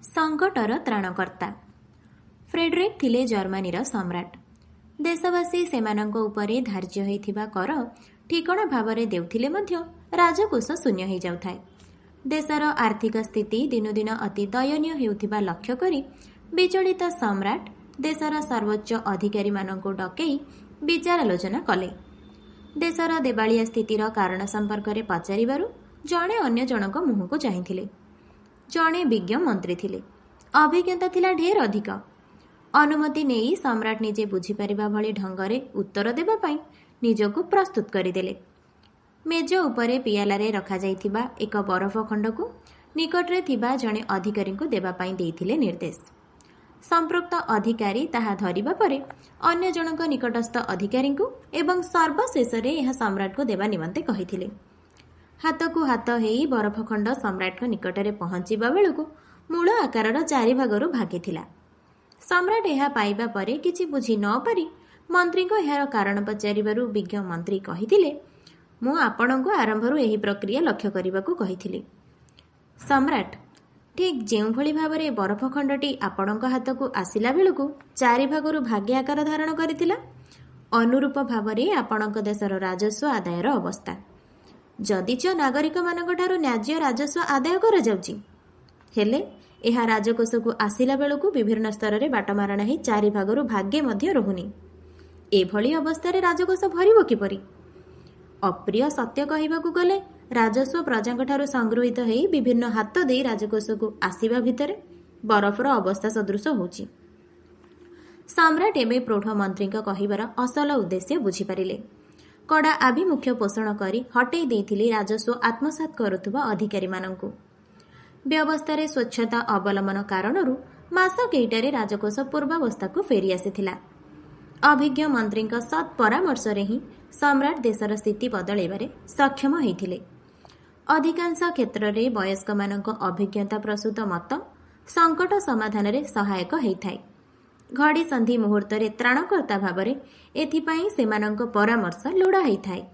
संकटर त्राणकर्ता Frederick थिले जर्मनीर सम्राट। देशवासी सेमानंको उपरे धार्य होइथिबा कर ठिकणा भावरे देउथिले मध्य राजकोष शून्य हो जाउथाय। देशर आर्थिक स्थिति दिनु दिन अति दयनीय हेउथिबा लक्ष्य करी विचलित सम्राट देशर सर्वोच्च अधिकारी मानंको डकई विचार आलोचना कले। देशर देवालिया स्थितिर कारण संपर्क में पचारिबारु जणे अन्य जनक मुहको चाहिथिले। जणे विज्ञ मंत्री थिले, अभिज्ञता थिला ढेर अधिक। अनुमति नेई सम्राट निजे बुझीपारिबा भली ढंगरे उत्तर देबा पई निजको प्रस्तुत करिदेले। मेज उपरे पियालारे रखा जाइथिबा एक बरफ खंडको निकटरे थिबा जणे अधिकारी को देबा पई देइथिले निर्देश। संपृक्त अधिकारी ताहा धरिबा परे अन्य जनक निकटस्थ अधिकारी को एवं सर्वशेषरे यह सम्राट को देबा निमंते कहिथिले। हाथ को हाथ हेई बरफ खंड सम्राट को निकटरे पहुंचीबा बेलको मूल आकारर चारि भागरु भागिथिला। सम्राट यह पाइबा परे किछि बुझी न पारि मंत्री को यार कारण पचारिबारु विज्ञ मंत्री कहिथिले, मु आपणको आरंभरु एही प्रक्रिया लक्ष्य करिबाकू कहिथिली। सम्राट ठीक जेउ भली भाबरे बरफ खंडटी आपणको हाथको आसिला बेलको चारि भागरु भाग्य आकार धारण करिथिला, अनुरूप भाबरे आपणको देशर राजस्व आदायर अवस्था। जदिच नागरिक मानकठारु न्याज्य राजस्व आदाय करा जाउची, हेले एहा राजकोषको आसिला बेलको विभिन्न स्तर रे बाटमारणा ही चारि भागरु भाग्य मध्य रहुनी। एभली अवस्थारे राजकोष भरिबो किपरि? अप्रिय सत्य कहिबाकू गले राजस्व प्रजांकठारु संगृहीत हेई विभिन्न हाथ देई राजकोषको आसिबा भितरे बरफर अवस्था सदृश होउची। सम्राट एबे प्रौढ़ मंत्रीक कहिबार असल उद्देश्य बुझीपारिले। कड़ा आभिमुख्य पोषण करी हटई देइथिले राजस्व आत्मसात करुथुबा अधिकारी मानंकु। व्यवस्था स्वच्छता अवलंबन कारणरू मास केइटारे राजकोष पूर्वावस्था को फेरी आसीथिला। अभिज्ञ मंत्रीक सत् परामर्श रे ही सम्राट देशर स्थिति बदलैबारे सक्षम होइथिले। अधिकांश क्षेत्र रे वयस्क मानक अभिज्ञता प्रसूत मत संकट समाधान रे सहायक होइथाय। घड़ी संधि मुहूर्त रे त्राणकर्ता भावरे एथिपाई सेमानंक परामर्श लोड़ा होइथाय।